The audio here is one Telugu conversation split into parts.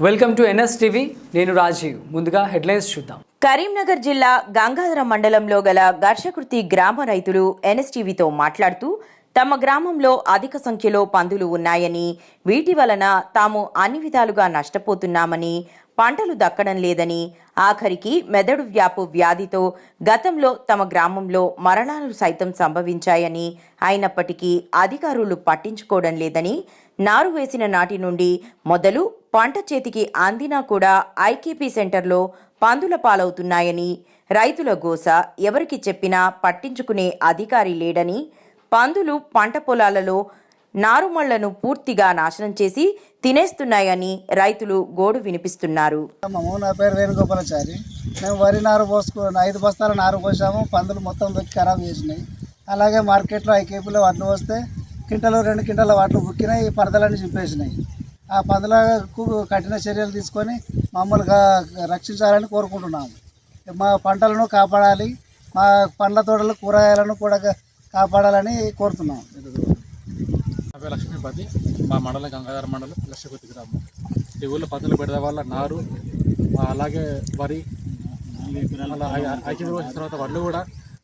Welcome to NS TV. నేను రాజీవ్. ముందుగా హెడ్లైన్స్ చూద్దాం. కరీంనగర్ జిల్లా గంగాధర మండలంలో గల ఘర్షకుర్తి గ్రామ రైతులు ఎన్ఎస్టీవీతో మాట్లాడుతూ తమ గ్రామంలో అధిక సంఖ్యలో పందులు ఉన్నాయని, వీటి వలన తాము అన్ని విధాలుగా నష్టపోతున్నామని, పంటలు దక్కడం లేదని, ఆఖరికి మెదడు వ్యాపు వ్యాధితో గతంలో తమ గ్రామంలో మరణాలు సైతం సంభవించాయని, అయినప్పటికీ అధికారులు పట్టించుకోవడం లేదని, నారు వేసిన నాటి నుండి మొదలు పంట చేతికి అందినా కూడా ఐకేపీ సెంటర్లో పందుల పాలవుతున్నాయని, రైతుల గోస ఎవరికి చెప్పినా పట్టించుకునే అధికారి లేడని, పందులు పంట పొలాలలో నారుమళ్లను పూర్తిగా నాశనం చేసి తినేస్తున్నాయని రైతులు గోడు వినిపిస్తున్నారు. నా పేరు వేణుగోపాలాచారి. మేము వరి నారు పోసుకుని 5 బస్తాల నారు పోసాము. పందులు మొత్తం దొరికి ఖరాబ్ చేసినాయి. అలాగే మార్కెట్లో ఐకేపీలో వడ్లు వస్తే కింటలు 2 కింటాల వడ్లు బుక్కినాయి, పరదలన్నీ చింపేసినాయి. ఆ పందులకు కఠిన చర్యలు తీసుకొని మమ్మల్ని రక్షించాలని కోరుకుంటున్నాము. మా పంటలను కాపాడాలి, మా పండ్ల తోటలు కూరగాయలను కూడా కాపాడాలని కోరుతున్నాము. నా పేరు లక్ష్మీపతి. మా మండలం గంగాధర మండలం లక్షకుర్తి గ్రామం. ఈ ఊళ్ళో పందులు పెడద వల్ల నారు, అలాగే వరి, ఐక్యం వచ్చిన తర్వాత వడ్లు కూడా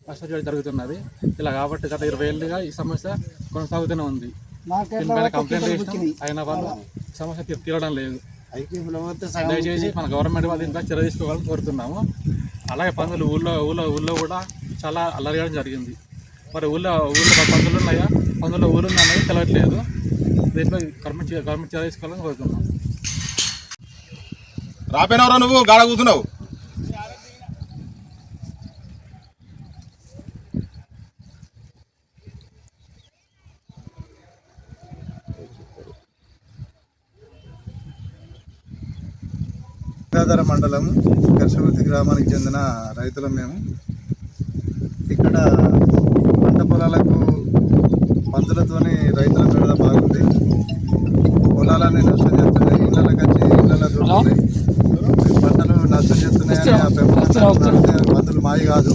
నష్టం జరుగుతున్నది. ఇలా కాబట్టి గత 20 ఏళ్ళుగా ఈ సమస్య కొనసాగుతూనే ఉంది. దీనిపైన కంప్లైంట్ చేసినాం, అయిన వాళ్ళు సమస్య తీరడం లేదు. దయచేసి మన గవర్నమెంట్ వాళ్ళు దీనిపై చర్య తీసుకోవాలని కోరుతున్నాము. అలాగే పందులు ఊళ్ళో కూడా చాలా అల్లరి జరిగింది. మరి ఊళ్ళో పందులు ఉన్నాయా, పందులో ఊళ్ళు అనేది తెలియట్లేదు. దీనిపై గవర్నమెంట్ చర్య తీసుకోవాలని కోరుతున్నాం. రాపోయినవరా నువ్వు గాడ కూర్చున్నావు. గంగాధర మండలం ఘర్షకుర్తి గ్రామానికి చెందిన రైతులం మేము. ఇక్కడ పంట పొలాలకు పందులతోని రైతుల పెడద బాగుంది. పొలాలన్నీ నష్టం చేస్తున్నాయి, ఇళ్ళకి వచ్చి ఇళ్ళలో దొరుకుతున్నాయి, పంటలు నష్టం చేస్తున్నాయని ఆ పెంపకం పందులు మాయి కాదు,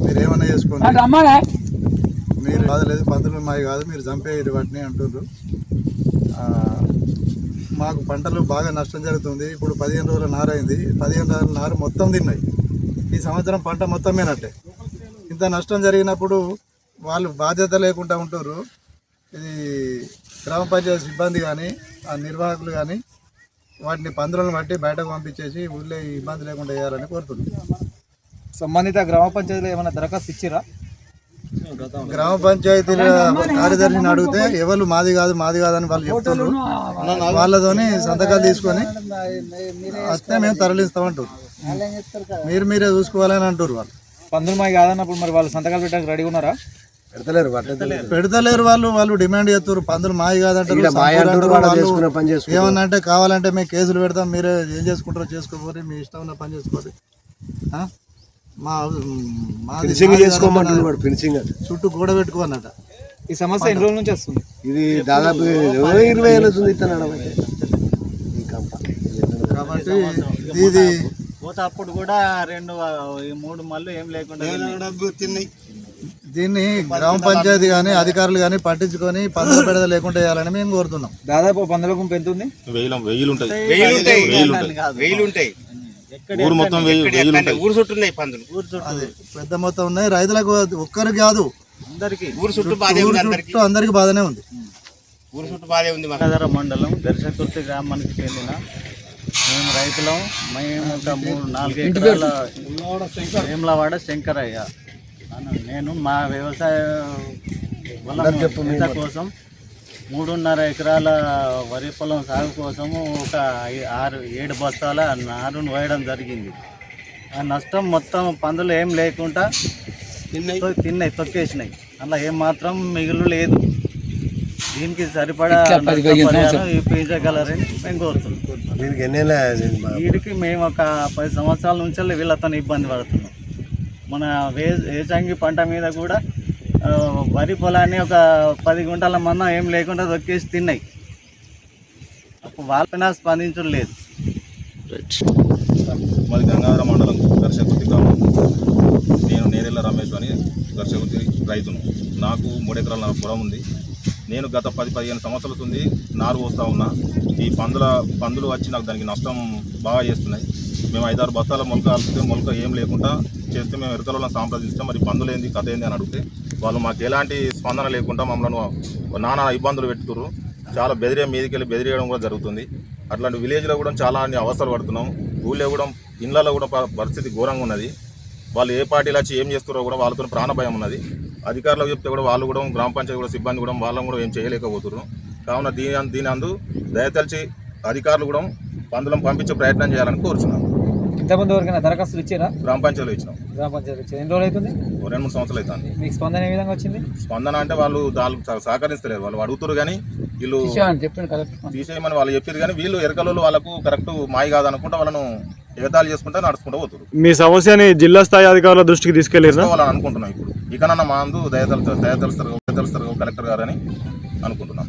మీరు ఏమన్నా చేసుకోండి, మీరు కాదలేదు, పందులు మాయి కాదు, మీరు చంపేయరు వాటిని అంటున్నారు. మాకు పంటలు బాగా నష్టం జరుగుతుంది. ఇప్పుడు 15 రోజుల నారు అయింది. 15 రోజుల నారు మొత్తం తిన్నాయి. ఈ సంవత్సరం పంట మొత్తం మేనట్టే. ఇంత నష్టం జరిగినప్పుడు వాళ్ళు బాధ్యత లేకుండా ఉంటారు. ఇది గ్రామ పంచాయతీ సిబ్బంది కానీ ఆ నిర్వాహకులు కానీ వాటిని పందులను బట్టి బయటకు పంపించేసి ఊళ్ళో ఇబ్బంది లేకుండా చేయాలని కోరుతున్నాం. సంబంధిత గ్రామ పంచాయతీలో ఏమైనా దరఖాస్తు ఇచ్చిరా? గ్రామ పంచాయతీల కార్యదర్శిని అడిగితే ఎవరు మాది కాదు అని వాళ్ళు చెప్తున్నారు. వాళ్ళతోని సంతకాలు తీసుకొని వస్తే మేము తరలిస్తామంటారు. మీరే చూసుకోవాలని అంటారు. వాళ్ళు పందులు మాది కాదన్నప్పుడు మరి వాళ్ళు సంతకాలు పెట్టడానికి రెడీ ఉన్నారా? పెడతలేరు. వాళ్ళు డిమాండ్ చేస్తారు. పందులు మాయి కాదంటారు. ఏమన్నా అంటే కావాలంటే మేము కేసులు పెడతాం, మీరే ఏం చేసుకుంటారో చేసుకోపోతే మీ ఇష్టం ఉన్న పని చేసుకోవాలి. చుట్టూ గోడ పెట్టుకోనట. ఈ సమస్య ఎన్ని రోజుల నుంచి వస్తుంది? ఇది దాదాపు 20 ఏళ్ళ అవుతుంది. కాబట్టి ఇది అప్పుడు కూడా 2-3 మళ్ళీ ఏం లేకుండా దీన్ని గ్రామ పంచాయతీ కానీ అధికారులు కానీ పట్టించుకొని పందుల పెడద లేకుండా చేయాలని మేము కోరుతున్నాం. దాదాపు పందుల గుంపు ఎంత ఉంది? వెయ్యిలు ఉంటాయి. ఊరు మొత్తం ఊరు చుట్టూ ఉన్నాయి పందులు. పెద్ద మొత్తం ఉన్నాయి. రైతులకు ఒక్కరికి కాదు, ఊరు చుట్టూ అందరికి బాధనే ఉంది. ఊరు చుట్టూ బాధే ఉంది. గంగాధర మండలం ఘర్షకుర్తి గ్రామానికి చెందిన మేము రైతులం. మేము ఒక 3-4 ఎకరాల వేములవాడ శంకరయ్య. నేను మా వ్యవసాయ పొలం కోసం 3.5 ఎకరాల వరి పొలం సాగు కోసము ఒక 6-7 బస్తాల నారును వేయడం జరిగింది. ఆ నష్టం మొత్తం పందులు ఏం లేకుండా తిన్నాయి, తొక్కేసినాయి. అలా ఏమాత్రం మిగులు లేదు. దీనికి సరిపడా ఇప్పించగలరని మేము కోరుతున్నాం. వీడికి మేము ఒక 10 సంవత్సరాల నుంచి వీళ్ళతో ఇబ్బంది పడుతున్నాం. మన వేసంగి పంట మీద కూడా వరి పొలాన్ని ఒక 10 గుంటల మందం ఏం లేకుండా దొక్కేసి తిన్నాయి. అప్పుడు వాళ్ళపైన స్పందించడం లేదు. మాది గంగాధర మండలం ఘర్షకుర్తి గ్రామం. నేను నేరెళ్ళ రమేష్ అని ఘర్షకుర్తి రైతును. నాకు 3 ఎకరాల పొలం ఉంది. నేను గత 10-15 సంవత్సరాల ఉంది నారు పోస్తూ ఉన్నా. ఈ పందులు వచ్చి నాకు దానికి నష్టం బాగా చేస్తున్నాయి. మేము 5-6 బస్తాల మొలక కలిపితే మొలక ఏం లేకుండా చేస్తే మేము ఎరుకలను సంప్రదిస్తే మరి పందులు ఏంది కథ ఏంది అని అడిగితే వాళ్ళు మాకు ఎలాంటి స్పందన లేకుండా మమ్మల్ని నానా ఇబ్బందులు పెట్టుతున్నారు. చాలా మీదకి వెళ్ళి బెదిరియడం కూడా జరుగుతుంది. అట్లాంటి విలేజ్లో కూడా చాలా అవసరాలు పడుతున్నాం. ఊళ్ళో కూడా ఇళ్ళలో కూడా పరిస్థితి ఘోరంగా ఉన్నది. వాళ్ళు ఏ పార్టీలు వచ్చి ఏం చేస్తారో కూడా వాళ్ళతో ప్రాణ భయం ఉన్నది. అధికారులకు చెప్తే కూడా వాళ్ళు కూడా గ్రామ పంచాయతీ కూడా సిబ్బంది కూడా వాళ్ళని కూడా ఏం చేయలేకపోతున్నారు. కావున దీని అందు దయతలిచి అధికారులు కూడా పందులను పంపించే ప్రయత్నం చేయాలని కోరుచున్నాను. ఇంతకుముందు ఎవరికైనా దరఖాస్తులు ఇచ్చారా? గ్రామ పంచాయతీలో ఇచ్చినాం. గ్రామ పంచాయతీ ఇచ్చారు. ఎన్ని రోజులు అవుతుంది? 2-3 సంవత్సరాలు అవుతుంది. మీకు స్పందన ఏ విధంగా వచ్చింది? స్పందన అంటే వాళ్ళు దానికి సహకరిస్తలేరు. వాళ్ళు అడుగుతారు కానీ వీళ్ళు తీసేయమని వాళ్ళు చెప్పారు కానీ వీళ్ళు ఎరకలు వాళ్ళకు కరెక్ట్ మాయి కాదనుకుంటా వాళ్ళను ఎగతాళి చేసుకుంటా నడుచుకుంటూ పోతారు. మీ సమస్యని జిల్లా స్థాయి అధికారుల దృష్టికి తీసుకెళ్ళారు వాళ్ళని అనుకుంటున్నాం. ఇప్పుడు ఇకనన్నా మా అందు దయతలుస్తారు కలెక్టర్ గారు అని అనుకుంటున్నాం.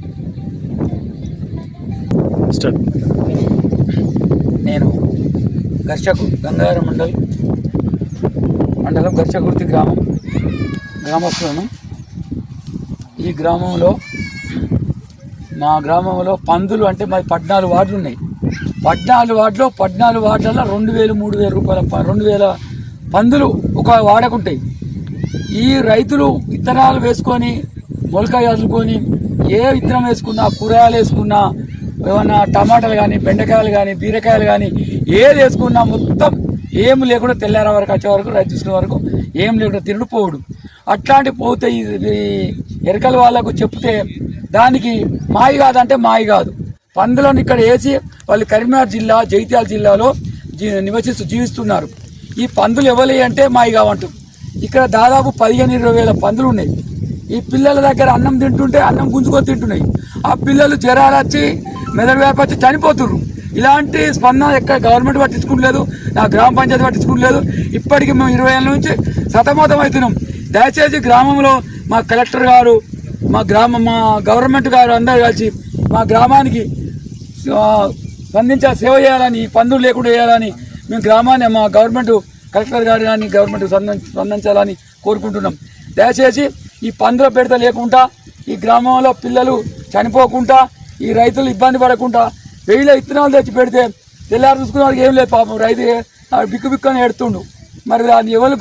నేను గంగాధర మండలం గర్చకుర్తి గ్రామస్తులను. ఈ గ్రామంలో మా గ్రామంలో పందులు అంటే మరి 14 వార్డులు ఉన్నాయి. 14 వార్డులలో 2,000-3,000 రూపాయల 2,000 పందులు ఒక వాడకుంటాయి. ఈ రైతులు విత్తనాలు వేసుకొని మొలక చల్లుకొని ఏ విత్తనం వేసుకున్నా, కూరగాయలు వేసుకున్నా, ఏమన్నా టమాటాలు కానీ, బెండకాయలు కానీ, బీరకాయలు కానీ ఏది వేసుకున్నా మొత్తం ఏం లేకుండా తెల్లార వరకు వచ్చే వరకు రైతు చూసిన వరకు ఏం లేకుండా తిరుడు పోవుడు. అట్లాంటి పోతే ఈ ఎరకల వాళ్ళకు చెప్తే దానికి మాయి కాదంటే మాయి కాదు. పందులను ఇక్కడ వేసి వాళ్ళు కరీంనగర్ జిల్లా, జగిత్యాల జిల్లాలో జీవిస్తున్నారు. ఈ పందులు ఎవరి అంటే మాయి కావంటారు. ఇక్కడ దాదాపు 15-20 వేల పందులు ఉన్నాయి. ఈ పిల్లల దగ్గర అన్నం తింటుంటే అన్నం గుంజుకొని తింటున్నాయి. ఆ పిల్లలు జ్వరాలు వచ్చి మెదడు వ్యాపి వచ్చి చనిపోతున్నారు. ఇలాంటి స్పందన ఎక్కడ గవర్నమెంట్ పట్టించుకోవట్లేదు, నా గ్రామ పంచాయతీ పట్టించుకోవట్లేదు. ఇప్పటికీ మేము 20 ఏళ్ళ నుంచి సతమతం అవుతున్నాం. దయచేసి గ్రామంలో మా కలెక్టర్ గారు, మా గవర్నమెంట్ గారు అందరూ కలిసి మా గ్రామానికి స్పందించాలి, సేవ చేయాలని, పందులు లేకుండా చేయాలని మేము గ్రామాన్ని మా గవర్నమెంట్ కలెక్టర్ గారు కానీ గవర్నమెంట్ స్పందించాలని కోరుకుంటున్నాం. దయచేసి ఈ పందుల పెడత లేకుండా, ఈ గ్రామంలో పిల్లలు చనిపోకుండా, ఈ రైతులు ఇబ్బంది పడకుండా 1000 విత్తనాలు తెచ్చి పెడితే తెల్లారు చూసుకునే వాళ్ళకి ఏం లేదు. పాపం రైతు బిక్కు అని ఎడుతుండు. మరి దాన్ని ఎవరు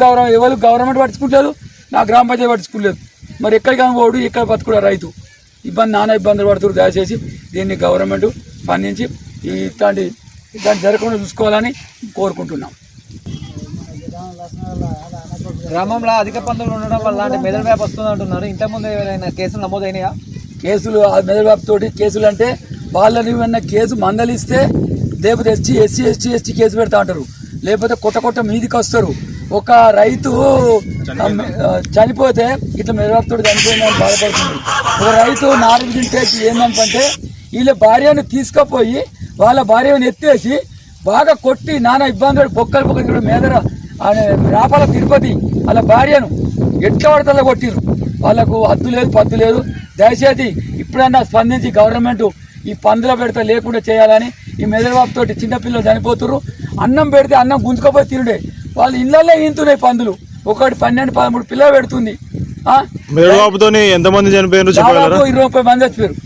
గవర్నమెంట్ పట్టించుకోలేదు, నా గ్రామ పంచాయతీ పట్టించుకోలేదు. మరి ఎక్కడికి పోడు, ఇక్కడ బతుకుడా రైతు నానా ఇబ్బందులు పడుతున్నారు. దయచేసి దీన్ని గవర్నమెంట్ స్పందించి ఇట్లాంటి జరగకుండా చూసుకోవాలని కోరుకుంటున్నాం. గ్రామంలో అధిక పందులు ఉండడం వల్ల అంటే మెదడు వ్యాప్ వస్తుంది అంటున్నారు. ఇంతకుముందు ఏమైనా కేసులు నమోదైనాయా? కేసులు మెదడు వ్యాప్ తోటి కేసులు అంటే వాళ్ళని ఏమన్నా కేసు మందలిస్తే లేకపోతే ఎస్సీ కేసు పెడతా అంటారు, లేకపోతే కొత్త మీదికి వస్తారు. ఒక రైతు చనిపోతే ఇట్లా మెదడు వ్యాప్ తోటి చనిపోయిందని బాధపడుతుంది. ఒక రైతు నాలుగు కేసు ఏంటంటే వీళ్ళ భార్యను తీసుకుపోయి వాళ్ళ భార్యను ఎత్తేసి బాగా కొట్టి నానా ఇబ్బందులు బొక్కలు మేదర రాపాల తిరుపతి వాళ్ళ భార్యను ఎట్లా పడతలో కొట్టిరు. వాళ్ళకు హద్దు లేదు, పద్దు లేదు. దయచేసి ఇప్పుడన్నా స్పందించి గవర్నమెంట్ ఈ పందుల పెడత లేకుండా చేయాలని. ఈ మెదడుబాబు తోటి చిన్నపిల్లలు చనిపోతున్నారు. అన్నం పెడితే అన్నం గుంజుకపోయి తిరుడే. వాళ్ళు ఇళ్లలో ఈంతున్నాయి పందులు. ఒకటి 12-13 పిల్లలు పెడుతుంది. మెదడుబాబుతో ఎంతమంది చనిపోయారు? 20-30 మంది చచ్చిపోయారు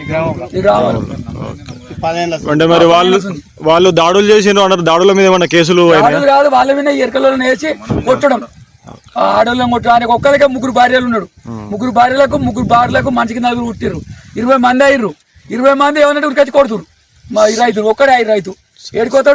ఈ గ్రామంలో. అంటే మరి వాళ్ళు దాడులు చేసిండ్రు అన్నారు. దాడుల మీద ఏమన్నా కేసులు కాదు, వాళ్ళ మీద ఎరకలను వేసి కొట్టడం, ఆడోళ్ళని కొట్టడానికి. ఒక్కరికే 3 భార్యలు ఉన్నాడు. 3 భార్యలకు మనిషికి 4 పుట్టిర్రు. 20 మంది అయ్యారు. 20 మంది ఏమన్నట్టు ఉరికొచ్చి కొడుతురు. మా ఈ రైతులు ఒక్కడే రైతు ఏడుకోతాడు.